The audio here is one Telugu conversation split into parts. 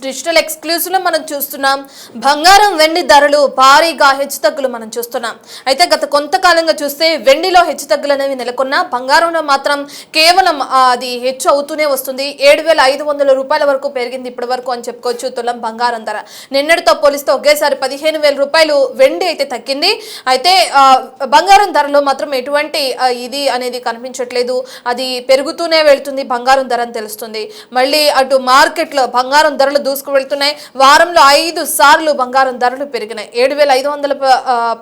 డిజిటల్ ఎక్స్క్లూజివ్ లో మనం చూస్తున్నాం బంగారం వెండి ధరలు భారీగా హెచ్చుతగ్గులు మనం చూస్తున్నాం. అయితే గత కొంతకాలంగా చూస్తే వెండిలో హెచ్చుతగ్గులు అనేవి నెలకొన్న బంగారంలో మాత్రం కేవలం అది హెచ్చు అవుతూనే వస్తుంది. 7,500 రూపాయల వరకు పెరిగింది ఇప్పటి వరకు అని చెప్పుకోవచ్చు తులం బంగారం ధర. నిన్నటితో పోలిస్తే ఒకేసారి 15,000 రూపాయలు వెండి అయితే తగ్గింది. అయితే బంగారం ధరలో మాత్రం ఎటువంటి ఇది అనేది కనిపించట్లేదు. అది పెరుగుతూనే వెళ్తుంది బంగారం ధర అని తెలుస్తుంది. మళ్ళీ అటు మార్కెట్లో బంగారం ధరలు దూసుకు వెళ్తున్నాయి. వారంలో 5 సార్లు బంగారం ధరలు పెరిగినాయి. 7,500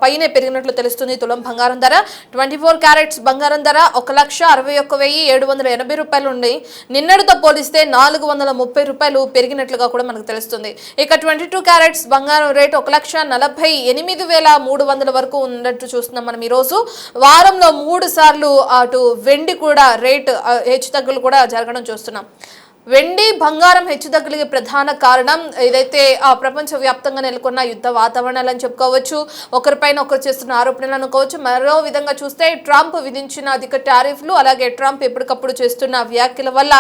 పైనే పెరిగినట్లు తెలుస్తుంది తులం బంగారం ధర. 24 క్యారెట్స్ బంగారం ధర 1,61,780 రూపాయలు ఉంది. నిన్నటితో పోలిస్తే 430 రూపాయలు పెరిగినట్లుగా కూడా మనకు తెలుస్తుంది. ఇక 22 క్యారెట్స్ బంగారం రేటు 1,48,300 వరకు ఉన్నట్టు చూస్తున్నాం మనం ఈ రోజు. వారంలో 3 సార్లు అటు వెండి కూడా రేటు హెచ్చుతగ్గులు కూడా జరగడం చూస్తున్నాం. వెండి బంగారం హెచ్చుతగ్గులకి ప్రధాన కారణం ఏదైతే ప్రపంచ వ్యాప్తంగా నెలకొన్న యుద్ధ వాతావరణాలని చెప్పుకోవచ్చు. ఒకరిపైన ఒకరు చేస్తున్న ఆరోపణలు అనుకోవచ్చు. మరో విధంగా చూస్తే ట్రంప్ విధించిన అధిక టారిఫ్లు, అలాగే ట్రంప్ ఎప్పటికప్పుడు చేస్తున్న వ్యాఖ్యల వల్ల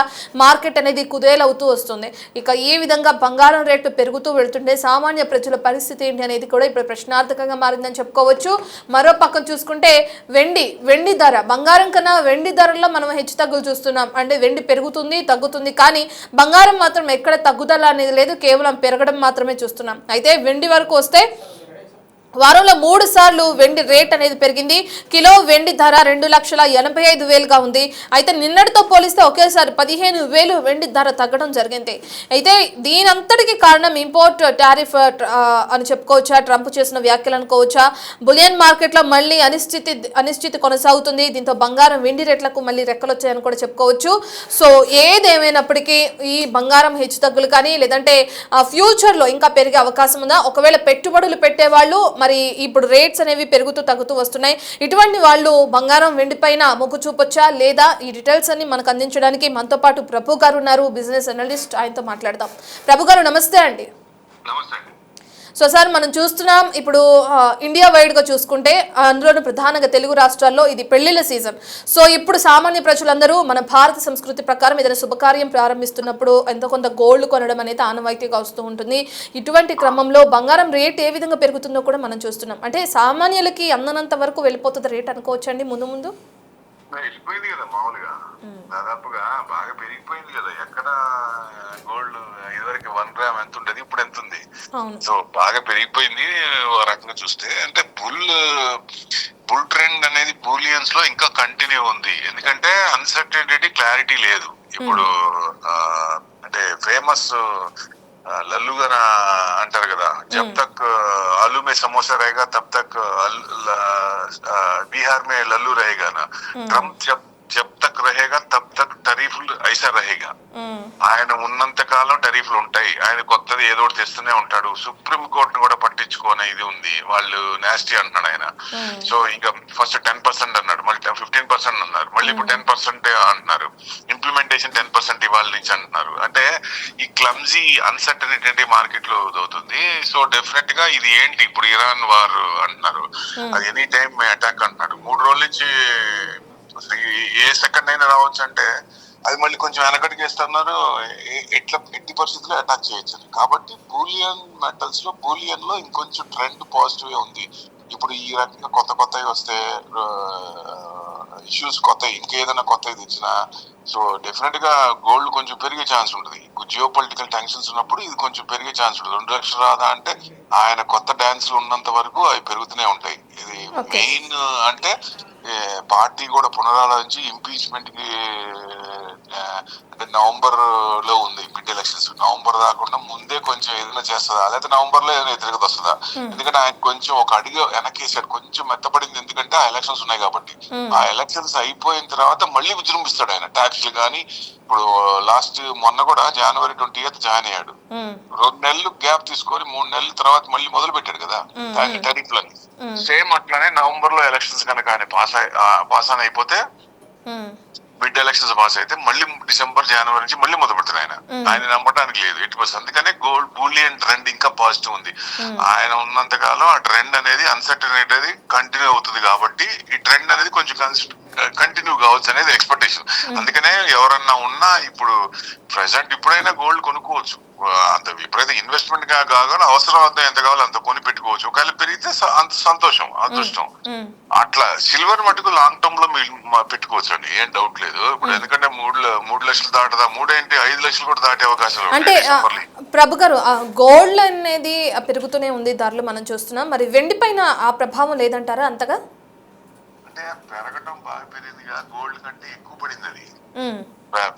మార్కెట్ అనేది కుదేలవుతూ వస్తుంది. ఇక ఈ విధంగా బంగారం రేటు పెరుగుతూ వెళ్తుంటే సామాన్య ప్రజల పరిస్థితి ఏంటి అనేది కూడా ఇప్పుడు ప్రశ్నార్థకంగా మారిందని చెప్పుకోవచ్చు. మరో పక్కన చూసుకుంటే వెండి ధర, బంగారం కన్నా వెండి ధరల్లో మనం హెచ్చుతగ్గులు చూస్తున్నాం. అంటే వెండి పెరుగుతుంది తగ్గుతుంది, కానీ బంగారం మాత్రం ఎక్కడ తగ్గుదల అనేది లేదు, కేవలం పెరగడం మాత్రమే చూస్తున్నాం. అయితే వెండి వరకు వస్తే వారంలో 3 సార్లు వెండి రేట్ అనేది పెరిగింది. కిలో వెండి ధర 2,85,000గా ఉంది. అయితే నిన్నటితో పోలిస్తే ఒకేసారి 15,000 వెండి ధర తగ్గడం జరిగింది. అయితే దీనంతటికి కారణం ఇంపోర్ట్ టారిఫ్ అని చెప్పుకోవచ్చా, ట్రంప్ చేసిన వ్యాఖ్యలు అనుకోవచ్చా? బులియన్ మార్కెట్లో మళ్ళీ అనిశ్చితి కొనసాగుతుంది. దీంతో బంగారం వెండి రేట్లకు మళ్ళీ రెక్కలు వచ్చాయని కూడా చెప్పుకోవచ్చు. సో ఏదేమైనప్పటికీ ఈ బంగారం హెచ్చుతగ్గులు కానీ లేదంటే ఫ్యూచర్లో ఇంకా పెరిగే అవకాశం ఉందా? ఒకవేళ పెట్టుబడులు పెట్టేవాళ్ళు మరి ఇప్పుడు రేట్స్ అనేవి పెరుగుతూ తగ్గుతూ వస్తున్నాయి. ఇటువంటి వాళ్ళు బంగారం వెండి పైన మొగ్గు చూపొచ్చా లేదా? ఈ డీటెయిల్స్ అన్ని మనకు అందించడానికి మనతో పాటు ప్రభు గారు ఉన్నారు, బిజినెస్ అనలిస్ట్. ఆయనతో మాట్లాడదాం. ప్రభు గారు నమస్తే అండి. సో సార్, మనం చూస్తున్నాం ఇప్పుడు ఇండియా వైడ్గా చూసుకుంటే అందులోనూ ప్రధానంగా తెలుగు రాష్ట్రాల్లో ఇది పెళ్లిళ్ళ సీజన్. సో ఇప్పుడు సామాన్య ప్రజలందరూ మన భారత సంస్కృతి ప్రకారం ఏదైనా శుభకార్యం ప్రారంభిస్తున్నప్పుడు ఎంతో కొంత గోల్డ్ కొనడం అనేది ఆనవాయితీగా వస్తూ ఉంటుంది. ఇటువంటి క్రమంలో బంగారం రేట్ ఏ విధంగా పెరుగుతుందో కూడా మనం చూస్తున్నాం. అంటే సామాన్యులకి అందనంత వరకు వెళ్ళిపోతుంది రేట్ అనుకోవచ్చండి ముందు వెళ్ళిపోయింది కదా, మామూలుగా దాదాపుగా బాగా పెరిగిపోయింది కదా. ఎక్కడ గోల్డ్ ఇదివరకు 1 గ్రామ్ ఎంత ఉండేది, ఇప్పుడు ఎంత ఉంది. సో బాగా పెరిగిపోయింది. ఒక రకంగా చూస్తే అంటే బుల్ ట్రెండ్ అనేది బూలియన్స్ లో ఇంకా కంటిన్యూ ఉంది. ఎందుకంటే అన్సర్టనిటీ, క్లారిటీ లేదు. ఇప్పుడు అంటే ఫేమస్ లల్లు గారు అంటారు కదా, జబ్ తక్ आलू में समोसा रहेगा तब तक बिहार में लल्लू रहेगा ना. ट्रम्प जब तक रहेगा तब तक టరీఫ్లు ఐసా रहेगा. ఆయన ఉన్నంత కాలం టరీఫ్లు ఉంటాయి. ఆయన కొత్తది ఏదో ఒకటి తెస్తూనే ఉంటాడు. సుప్రీం కోర్టును కూడా పట్టించుకోనే ఇది ఉంది. వాళ్ళు నాస్టీ అంటున్నాడు ఆయన. సో ఇంకా ఫస్ట్ 10% అన్నాడు, మళ్ళీ 15% అన్నారు, మళ్ళీ ఇప్పుడు 10% అంటున్నారు. ఇంప్లిమెంటేషన్ 10% ఇవాళ నుంచి అంటున్నారు. అంటే ఈ క్లమ్జీ అన్సర్టనిటీ మార్కెట్ లో అవుతుంది. సో డెఫినెట్ గా ఇది ఏంటి ఇప్పుడు ఇరాన్ వార్ అంటున్నారు, అది ఎనీ టైం అటాక్ అంటున్నాడు. 3 రోజుల నుంచి ఏ సెకండ్ అయినా రావచ్చు అంటే అది మళ్ళీ కొంచెం వెనకటికి వేస్తున్నారు. ఎట్టి పరిస్థితుల్లో అటాక్ చేయొచ్చు. కాబట్టి బూలియన్ మెటల్స్ లో బూలియన్ లో ఇంకొంచెం ట్రెండ్ పాజిటివ్ ఉంది. ఇప్పుడు ఈ రకంగా కొత్తవి వస్తే ఇష్యూస్ ఇంకేదైనా కొత్తవి తెచ్చినా సో డెఫినెట్ గా గోల్డ్ కొంచెం పెరిగే ఛాన్స్ ఉంటుంది. జియో పొలిటికల్ టెన్షన్స్ ఉన్నప్పుడు ఇది కొంచెం పెరిగే ఛాన్స్ ఉంటుంది. 2 లక్షలు రాదా అంటే ఆయన కొత్త డాన్స్లు ఉన్నంత వరకు అవి పెరుగుతూనే ఉంటాయి. ఇది మెయిన్ అంటే పార్టీ కూడా పునరాలోచించి ఇంపీచ్మెంట్ కి అంటే నవంబర్ లో ఉంది మిడ్ ఎలక్షన్స్. నవంబర్ రాకుండా ముందే కొంచెం ఏదైనా చేస్తుందా, లేకపోతే నవంబర్ లో ఏదైనా వ్యతిరేకత వస్తుందా? ఎందుకంటే ఆయన కొంచెం ఒక అడిగి వెనకేసాడు, కొంచెం మెత్తపడింది. ఎందుకంటే ఆ ఎలక్షన్స్ ఉన్నాయి కాబట్టి. ఆ ఎలక్షన్స్ అయిపోయిన తర్వాత మళ్ళీ విజృంభిస్తాడు ఆయన. ట్యాక్స్లు కానీ ఇప్పుడు మొన్న కూడా January 20th జాయిన్ అయ్యాడు. 2 నెలలు గ్యాప్ తీసుకొని 3 నెలల తర్వాత మళ్ళీ మొదలు పెట్టాడు కదా టెరిఫ్లని. సేమ్ అట్లానే నవంబర్ లో ఎలక్షన్స్ కనుక ఆయన పాస్ ఆన్ అయిపోతే, మిడ్ ఎలక్షన్స్ పాస్ అయితే మళ్ళీ డిసెంబర్ జనవరి నుంచి మళ్ళీ మొదలు పెడతారు. ఆయన నమ్మడానికి లేదు 80%. అందుకనే గోల్డ్ బూలియన్ ట్రెండ్ ఇంకా పాజిటివ్ ఉంది. ఆయన ఉన్నంత కాలం ఆ ట్రెండ్ అనేది అన్సర్టనిటీ అనేది కంటిన్యూ అవుతుంది. కాబట్టి ఈ ట్రెండ్ అనేది కొంచెం కంటిన్యూ కావచ్చు అనేది ఎక్స్పెక్టేషన్. అందుకనే ఎవరన్నా ఉన్నా ఇప్పుడు ప్రెసెంట్ ఇప్పుడైనా గోల్డ్ కొనుక్కోవచ్చు. అంత విపరీత ఇన్వెస్ట్మెంట్ గా కాకుండా అవసరం అంత ఎంత కావాలో అంత కొని పెట్టుకోవచ్చు. ఒకవేళ పెరిగితే అంత సంతోషం, అదృష్టం. అట్లా సిల్వర్ మటుకు లాంగ్ టర్మ్ లో మీరు పెట్టుకోవచ్చు అండి, ఏం డౌట్ లేదు. ఇప్పుడు ఎందుకంటే 3 లక్షలు దాటదా, 5 లక్షలు కూడా దాటే అవకాశాలు అంటే ప్రభు గారు గోల్డ్ అనేది పెరుగుతూనే ఉంది ధరలు మనం చూస్తున్నాం, మరి వెండి పైన ఆ ప్రభావం లేదంటారా అంతగా? అంటే పెరగటం బాగా పెరిగిందిగా, గోల్డ్ కంటే ఎక్కువ పడింది అది,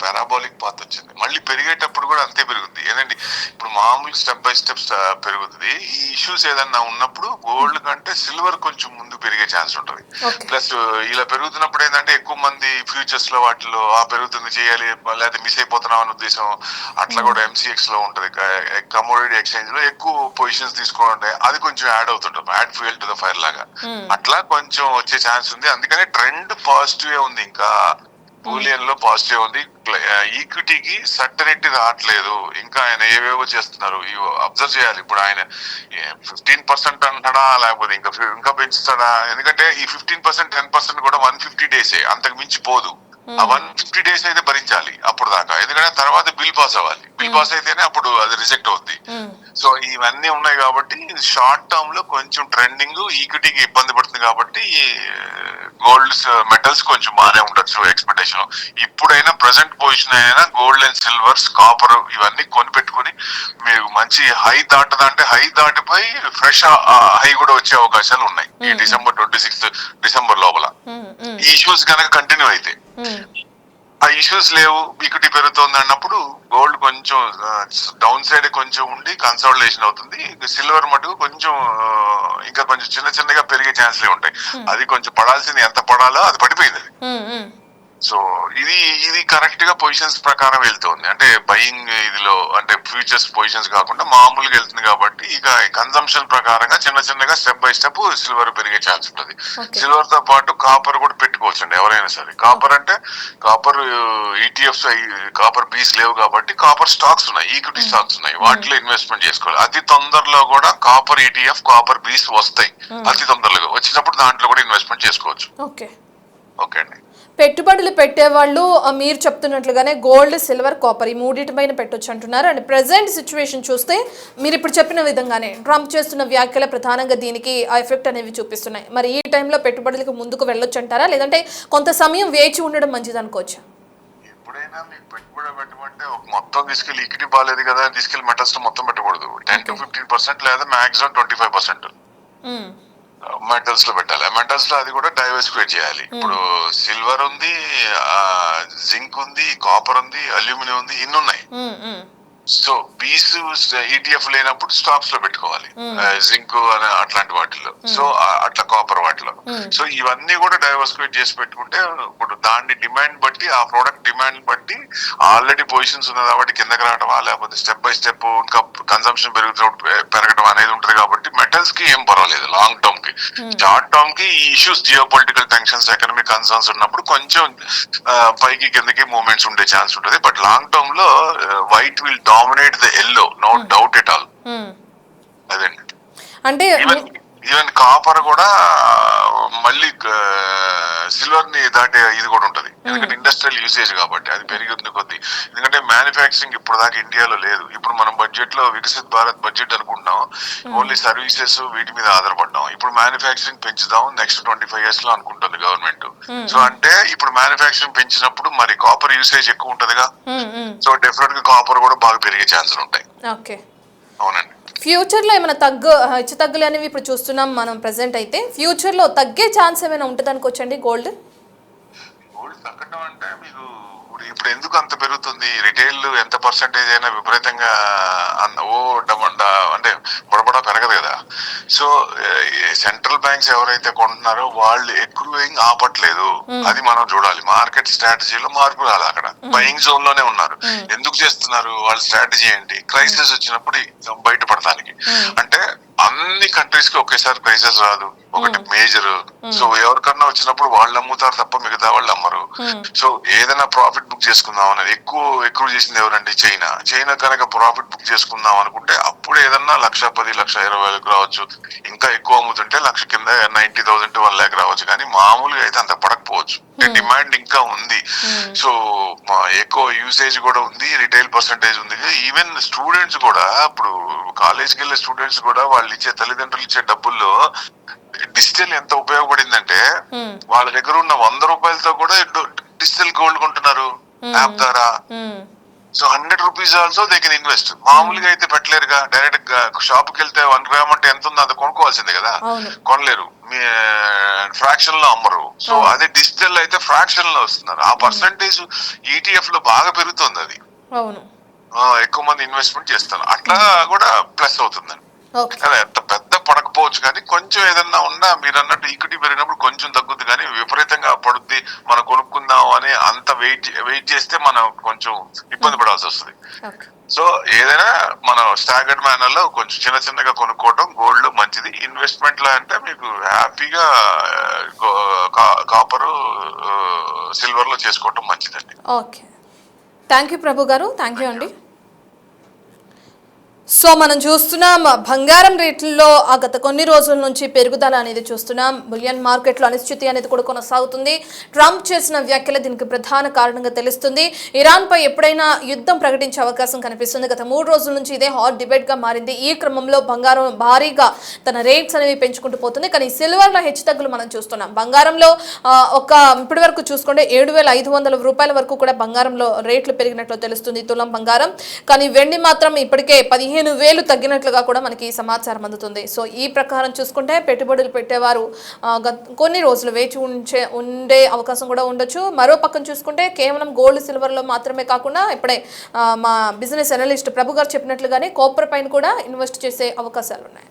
పారాబోలిక్ పాత్ వచ్చింది. మళ్ళీ పెరిగేటప్పుడు కూడా అంతే పెరుగుతుంది. ఏదండి ఇప్పుడు మామూలు స్టెప్ బై స్టెప్ పెరుగుతుంది. ఈ ఇష్యూస్ ఏదన్నా ఉన్నప్పుడు గోల్డ్ కంటే సిల్వర్ కొంచెం ముందు పెరిగే ఛాన్స్ ఉంటుంది. ప్లస్ ఇలా పెరుగుతున్నప్పుడు ఏంటంటే ఎక్కువ మంది ఫ్యూచర్స్ లో వాటిలో పెరుగుతుంది చేయాలి లేదా మిస్ అయిపోతున్నాం అనే ఉద్దేశం అట్లా కూడా MCX లో ఉంటది. కమోడిటీ ఎక్స్చేంజ్ లో ఎక్కువ పొజిషన్స్ తీసుకోవాలంటే అది కొంచెం యాడ్ అవుతుంటుంది, add fuel to the fire లాగా. అట్లా కొంచెం వచ్చే ఛాన్స్ ఉంది. అందుకనే ట్రెండ్ పాజిటివ్ ఉంది, ఇంకా బూలియన్ లో పాజిటివ్ ఉంది. ఈక్విటీకి సర్టనిటీ రావట్లేదు, ఇంకా ఆయన ఏవేవో చేస్తున్నారు, ఇవి అబ్జర్వ్ చేయాలి. ఇప్పుడు ఆయన 15% అంటాడా లేకపోతే ఇంకా పెంచుతాడా? ఎందుకంటే ఈ 15% 10% కూడా 150 డేసే, అంతకు మించి పోదు. ఆ 150 డేస్ అయితే భరించాలి అప్పుడు దాకా, ఎందుకంటే తర్వాత బిల్ పాస్ అవ్వాలి. బిల్ పాస్ అయితేనే అప్పుడు అది రిజెక్ట్ అవుద్ది. సో ఇవన్నీ ఉన్నాయి కాబట్టి షార్ట్ టర్మ్ లో కొంచెం ట్రెండింగ్, ఈక్విటీకి ఇబ్బంది పడుతుంది కాబట్టి గోల్డ్ మెటల్స్ కొంచెం బాగానే ఉండొచ్చు ఎక్స్పెక్టేషన్. ఇప్పుడైనా ప్రెసెంట్ పొజిషన్ అయినా గోల్డ్ అండ్ సిల్వర్స్, కాపర్ ఇవన్నీ కొనిపెట్టుకుని మీరు మంచి హై దాటదంటే హై దాటిపోయి ఫ్రెష్ హై కూడా వచ్చే అవకాశాలు ఉన్నాయి ఈ December 26 లోపల. ఈ ఇష్యూస్ కనుక కంటిన్యూ అయితే, ఆ ఇష్యూస్ లేవు, ఈక్విటీ పెరుగుతోంది అన్నప్పుడు గోల్డ్ కొంచెం డౌన్ సైడ్ కొంచెం ఉండి కన్సాలిడేషన్ అవుతుంది. సిల్వర్ మటుకు కొంచెం ఇంకా కొంచెం చిన్నగా పెరిగే ఛాన్స్లే ఉంటాయి. అది కొంచెం పడాల్సింది ఎంత పడాలో అది పడిపోయింది అది. సో ఇది కరెక్ట్ గా పొజిషన్స్ ప్రకారం వెళ్తుంది. అంటే బయింగ్ ఇదిలో అంటే ఫ్యూచర్స్ పొజిషన్స్ కాకుండా మామూలుగా వెళ్తుంది కాబట్టి ఇక కన్సంప్షన్ ప్రకారంగా చిన్నగా స్టెప్ బై స్టెప్ సిల్వర్ పెరిగే ఛాన్స్ ఉంటుంది. సిల్వర్ తో పాటు కాపర్ కూడా పెట్టుకోవచ్చు అండి ఎవరైనా సరే. కాపర్ అంటే కాపర్ ETFs కాపర్ బీస్ లేవు కాబట్టి కాపర్ స్టాక్స్ ఉన్నాయి, ఈక్విటీ స్టాక్స్ ఉన్నాయి, వాటిలో ఇన్వెస్ట్మెంట్ చేసుకోవాలి. అతి తొందరలో కూడా కాపర్ ETF, కాపర్ బీస్ వస్తాయి. అతి తొందరలో వచ్చినప్పుడు దాంట్లో కూడా ఇన్వెస్ట్మెంట్ చేసుకోవచ్చు. ఓకే అండి. పెట్టుబడులు పెట్టేవాళ్ళు మీరు చెప్తున్నట్లుగానే గోల్డ్, సిల్వర్, కాపర్ ఈ మూడింటి పైన పెట్టొచ్చు అంటున్నారు. అండ్ ప్రెసెంట్ సిచ్యువేషన్ చూస్తే మీరు ఇప్పుడు చెప్పిన విధంగానే ట్రంప్ చేస్తున్న వ్యాఖ్యలు ప్రధానంగా దీనికి ఆ ఎఫెక్ట్ అనేవి చూపిస్తున్నాయి. మరి ఈ టైంలో పెట్టుబడులకు ముందుకు వెళ్ళొచ్చు అంటారా, లేదంటే కొంత సమయం వేచి ఉండడం మంచిది అనుకోవచ్చా? ఎప్పుడైనా మీకు పెట్టుబడి పెట్టమంటే ఒక మొత్తం తీసుకెళ్ళి ఈక్విటీ బాగాలేదు కదా తీసుకెళ్ళి మెటల్స్ మొత్తం పెట్టకూడదు. 10 to 15% లేదా మాక్సిమం 25% మెటల్స్ లో పెట్టాలి. మెటల్స్ లో అది కూడా డైవర్సిఫైడ్ చేయాలి. ఇప్పుడు సిల్వర్ ఉంది, జింక్ ఉంది, కాపర్ ఉంది, అల్యూమినియం ఉంది, ఇన్ని ఉన్నాయి. సో బీస్ ETF లేనప్పుడు స్టాక్స్ లో పెట్టుకోవాలి, జింక్ అట్లాంటి వాటిల్లో, సో అట్లా కాపర్ వాటిలో. సో ఇవన్నీ కూడా డైవర్సిఫైడ్ చేసి పెట్టుకుంటే ఇప్పుడు దాన్ని డిమాండ్ బట్టి, ఆ ప్రోడక్ట్ డిమాండ్ బట్టి ఆల్రెడీ పొజిషన్స్ ఉన్నాయి కాబట్టి కిందకి రావడమా లేకపోతే స్టెప్ బై స్టెప్ ఇంకా కన్సంప్షన్ పెరగడం అనేది ఉంటుంది. కాబట్టి మెటల్స్ కి ఏం పర్వాలేదు లాంగ్ టర్మ్ కి. షార్ట్ టర్మ్ కి ఈ issues geo political tensions, economic concerns ఉన్నప్పుడు కొంచెం పైకి కిందకి మూవ్మెంట్స్ ఉండే ఛాన్స్ ఉంటుంది. బట్ లాంగ్ టర్మ్ లో white will dominate the yellow, no doubt at all. అదండి. అంటే ఈవెన్ కాపర్ కూడా మళ్ళీ సిల్వర్ ని దాటే ఇది కూడా ఉంటది, ఎందుకంటే ఇండస్ట్రియల్ యూసేజ్ కాబట్టి అది పెరిగింది కొద్ది. ఎందుకంటే మ్యానుఫ్యాక్చరింగ్ ఇప్పుడు దాకా ఇండియాలో లేదు. ఇప్పుడు మనం బడ్జెట్ లో వికసిత్ భారత్ బడ్జెట్ అనుకుంటాం, ఓన్లీ సర్వీసెస్ వీటి మీద ఆధారపడ్డాం. ఇప్పుడు మ్యానుఫ్యాక్చరింగ్ పెంచుదాం నెక్స్ట్ 25 years లో అనుకుంటుంది గవర్నమెంట్. సో అంటే ఇప్పుడు మ్యానుఫ్యాక్చరింగ్ పెంచినప్పుడు మరి కాపర్ యూసేజ్ ఎక్కువ ఉంటదిగా, సో డెఫినెట్ గా కాపర్ కూడా బాగా పెరిగే ఛాన్సులు ఉంటాయి. అవునండి. ఫ్యూచర్ లో ఏమైనా హెచ్చు తగ్గులు అనేవి ఇప్పుడు చూస్తున్నాం మనం ప్రెసెంట్ అయితే, ఫ్యూచర్ లో తగ్గే ఛాన్స్ ఏమైనా ఉంటుంది అనుకోవచ్చండి గోల్డ్? గోల్డ్ తగ్గడం అంటే మీకు ఇప్పుడు ఎందుకు అంత పెరుగుతుంది? రిటైల్ ఎంత పర్సెంటేజ్ అయినా విపరీతంగా అంటే బుడబడా పెరగదు కదా. సో సెంట్రల్ బ్యాంక్స్ ఎవరైతే కొంటున్నారో వాళ్ళు ఎక్రూయింగ్ ఆపట్లేదు, అది మనం చూడాలి. మార్కెట్ స్ట్రాటజీలో మార్పు రాలి, అక్కడ బయింగ్ జోన్ లోనే ఉన్నారు. ఎందుకు చేస్తున్నారు? వాళ్ళ స్ట్రాటజీ ఏంటి? క్రైసిస్ వచ్చినప్పుడు బయటపడటానికి. అంటే అన్ని కంట్రీస్ కి ఒకేసారి క్రైసిస్ రాదు, ఒకటి మేజర్. సో ఎవరికన్నా వచ్చినప్పుడు వాళ్ళు అమ్ముతారు తప్ప మిగతా వాళ్ళు అమ్మరు. సో ఏదైనా ప్రాఫిట్ బుక్ చేసుకుందాం అనేది ఎక్కువ చేసింది ఎవరండి? చైనా కనుక ప్రాఫిట్ బుక్ చేసుకుందాం అనుకుంటే అప్పుడు ఏదన్నా 1,10,000, 1,20,000 రావచ్చు. ఇంకా ఎక్కువ అమ్ముతుంటే 1,00,000 కింద 90,000 to 1,00,000 రావచ్చు. కానీ మామూలుగా అయితే అంత పడకపోవచ్చు. డిమాండ్ ఇంకా ఉంది. సో ఎక్కువ యూసేజ్ కూడా ఉంది, రిటైల్ పర్సంటేజ్ ఉంది. ఈవెన్ స్టూడెంట్స్ కూడా ఇప్పుడు కాలేజ్కి వెళ్ళే స్టూడెంట్స్ కూడా వాళ్ళు ఇచ్చే తల్లిదండ్రులు ఇచ్చే డబ్బుల్లో డిజిటల్ ఎంత ఉపయోగపడిందంటే వాళ్ళ దగ్గర ఉన్న 100 రూపాయలతో కూడా డిజిటల్ గోల్డ్ కొంటున్నారు యాప్ ద్వారా. So 100 rupees also they can invest. మామూలుగా అయితే పెట్టలేరుగా. డైరెక్ట్ గా షాప్ కి వెళ్తే 1 గ్రామ్ అంటే ఎంత ఉందో అంత కొనుక్కోవాల్సిందే కదా, కొనలేరు. మీ ఫ్రాక్షన్ లో అమ్మరు. సో అదే డిజిటల్ అయితే ఫ్రాక్షన్ లో వస్తున్నారు. ఆ పర్సంటేజ్ ఈటీఎఫ్ లో బాగా పెరుగుతుంది. అది ఎక్కువ మంది ఇన్వెస్ట్మెంట్ చేస్తారు. అట్లా కూడా ప్లస్ అవుతుందండి. ఎంత పెద్ద పడకపోవచ్చు కానీ కొంచెం ఏదన్నా ఉన్నా మీరు అన్నట్టు ఈక్విటీ పెరిగినప్పుడు కొంచెం తగ్గుద్ది, కానీ విపరీతంగా పడుద్ది. మనం కొనుక్కుందాం అని అంత వెయిట్ చేస్తే మనం కొంచెం ఇబ్బంది పడాల్సి వస్తుంది. సో ఏదైనా మనం స్టాగర్డ్ మేనర్ లో కొంచెం చిన్నగా కొనుక్కోవడం గోల్డ్ మంచిది. ఇన్వెస్ట్మెంట్ లో అంటే మీకు హ్యాపీగా కాపరు సిల్వర్ లో చేసుకోవటం మంచిదండి. ఓకే, థ్యాంక్ యూ ప్రభు గారు, థ్యాంక్ యూ అండి. సో మనం చూస్తున్నాం బంగారం రేట్లలో గత కొన్ని రోజుల నుంచి పెరుగుదల అనేది చూస్తున్నాం. బులియన్ మార్కెట్లో అనిశ్చితి అనేది కూడా కొనసాగుతుంది. ట్రంప్ చేసిన వ్యాఖ్యలు దీనికి ప్రధాన కారణంగా తెలుస్తుంది. ఇరాన్పై ఎప్పుడైనా యుద్ధం ప్రకటించే అవకాశం కనిపిస్తుంది. గత 3 రోజుల నుంచి ఇదే హాట్ డిబేట్గా మారింది. ఈ క్రమంలో బంగారం భారీగా తన రేట్స్ అనేవి పెంచుకుంటూ పోతుంది. కానీ సిల్వర్లో హెచ్చుతగ్గులు మనం చూస్తున్నాం. బంగారంలో ఇప్పటి వరకు చూసుకుంటే 7,500 రూపాయల వరకు కూడా బంగారంలో రేట్లు పెరిగినట్లు తెలుస్తుంది తులం బంగారం. కానీ వెండి మాత్రం ఇప్పటికే 15,000 తగ్గినట్లుగా కూడా మనకి సమాచారం అందుతుంది. సో ఈ ప్రకారం చూసుకుంటే పెట్టుబడులు పెట్టేవారు కొన్ని రోజులు వేచి ఉండే అవకాశం కూడా ఉండొచ్చు. మరో పక్కన చూసుకుంటే కేవలం గోల్డ్ సిల్వర్లో మాత్రమే కాకుండా ఇప్పుడే మా బిజినెస్ అనలిస్ట్ ప్రభు గారు చెప్పినట్లుగానే కాపర్ పైన కూడా ఇన్వెస్ట్ చేసే అవకాశాలు ఉన్నాయి.